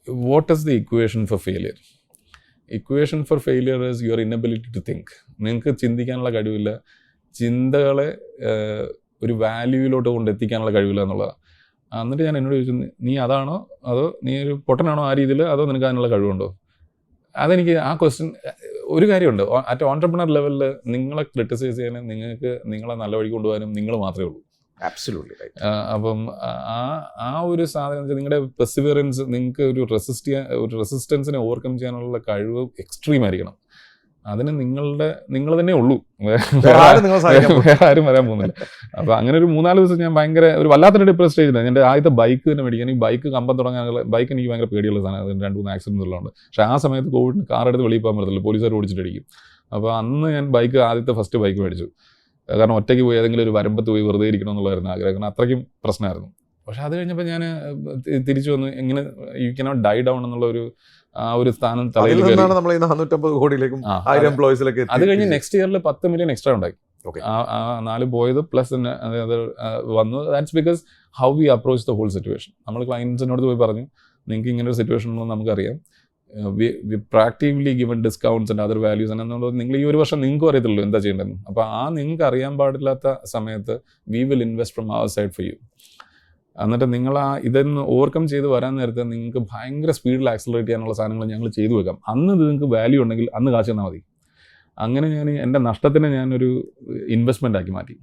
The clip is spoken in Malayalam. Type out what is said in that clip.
what is the equation for failure? Equation for failure is your inability to think. നിങ്ങൾക്ക് ചിന്തിക്കാനുള്ള കഴിവില്ല, ചിന്തകളെ ഒരു വാല്യൂവിലോട്ട് കൊണ്ടെത്തിക്കാനുള്ള കഴിവില്ല എന്നുള്ളതാണ്. എന്നിട്ട് ഞാൻ എന്നോട് ചോദിച്ചു, നീ അതാണോ അതോ നീ ഒരു പൊട്ടനാണോ ആ രീതിയിൽ, അതോ നിനക്ക് അതിനുള്ള കഴിവുണ്ടോ? അതെനിക്ക് ആ ക്വസ്റ്റ്യൻ, ഒരു കാര്യമുണ്ട്, അറ്റ് ഓൺട്രപ്രണർ ലെവലിൽ നിങ്ങളെ ക്രിട്ടിസൈസ് ചെയ്യാനും നിങ്ങൾക്ക് നിങ്ങളെ നല്ല വഴി കൊണ്ടുപോകാനും നിങ്ങൾ മാത്രമേ ഉള്ളൂ. Absolutely right. അപ്പം ആ ഒരു സാധനം വെച്ചാൽ നിങ്ങളുടെ പെർസിവിയറൻസ്, നിങ്ങൾക്ക് ഒരു റെസിസ്റ്റൻസിനെ ഓവർകം ചെയ്യാനുള്ള കഴിവ് എക്സ്ട്രീം ആയിരിക്കണം. അതിന് നിങ്ങൾ തന്നെ ഉള്ളൂ, വേറെ ആരും വരാൻ പോകുന്നില്ല. അപ്പോൾ അങ്ങനെ ഒരു 3-4 ദിവസം ഞാൻ ഭയങ്കര ഒരു വല്ലാത്തൊരു ഡിപ്രസ് സ്റ്റേജിലാണ്. എൻ്റെ ആദ്യത്തെ ബൈക്ക് തന്നെ മേടിക്കാൻ, ഈ ബൈക്ക് കമ്പം തുടങ്ങാനുള്ള ബൈക്ക് എനിക്ക് ഭയങ്കര പേടിയുള്ള സാധനം. അതിന് 2-3 ആക്സിഡൻറ്റ് ഉള്ളതുകൊണ്ട്. പക്ഷേ ആ സമയത്ത് കോവിഡിന് കാർ എടുത്ത് വെളിയിൽ പോകാൻ പറ്റത്തില്ല, പോലീസുകാർ ഓടിച്ചിട്ടടിക്കും. അപ്പോൾ അന്ന് ഞാൻ ആദ്യത്തെ ഫസ്റ്റ് ബൈക്ക് മേടിച്ചു. കാരണം ഒറ്റയ്ക്ക് പോയി ഏതെങ്കിലും ഒരു വരമ്പത്ത് പോയി വെറുതെ ഇരിക്കണം എന്നുള്ളതായിരുന്നു ആഗ്രഹം. കാരണം അത്രയ്ക്കും പ്രശ്നമായിരുന്നു. പക്ഷെ അത് കഴിഞ്ഞപ്പോൾ ഞാൻ തിരിച്ചു വന്നു. എങ്ങനെ യു കനോട്ട് ഡൈ ഡൗൺ എന്നുള്ള ഒരു സ്ഥാനം തലയിൽ കയറി. നമ്മൾ 450 കോടിയിലേക്കും 1000 എംപ്ലോയീസിലേക്ക്. അത് കഴിഞ്ഞ് നെക്സ്റ്റ് ഇയറിൽ 10 മില്യൺ എക്സ്ട്രാ ഉണ്ടാക്കി. ആ 4 പോയത് പ്ലസ് അത് വന്നു. That's because how we approach the whole situation. നമ്മൾ ക്ലയൻസിനോട് പോയി പറഞ്ഞു, നിങ്ങൾക്ക് ഇങ്ങനെ ഒരു സിറ്റുവേഷൻ ഉണ്ടെന്ന് നമുക്കറിയാം, we practically given discounts and other values എന്നുള്ളത് നിങ്ങൾ ഈ ഒരു വർഷം നിങ്ങൾക്കും അറിയത്തുള്ളൂ എന്താ ചെയ്യേണ്ടതെന്ന്. അപ്പോൾ നിങ്ങൾക്ക് അറിയാൻ പാടില്ലാത്ത സമയത്ത് we will invest from our side for you. എന്നിട്ട് നിങ്ങൾ ഇതൊന്ന് ഓവർകം ചെയ്ത് വരാൻ നേരത്തെ നിങ്ങൾക്ക് ഭയങ്കര സ്പീഡിൽ ആക്സിലറേറ്റ് ചെയ്യാനുള്ള സാധനങ്ങൾ ഞങ്ങൾ ചെയ്തു വെക്കാം. അന്ന് ഇത് നിങ്ങൾക്ക് വാല്യൂ ഉണ്ടെങ്കിൽ അന്ന് കാശ് തന്നാൽ മതി. അങ്ങനെ ഞാൻ എൻ്റെ നഷ്ടത്തിനെ ഞാനൊരു ഇൻവെസ്റ്റ്മെൻ്റ് ആക്കി മാറ്റി.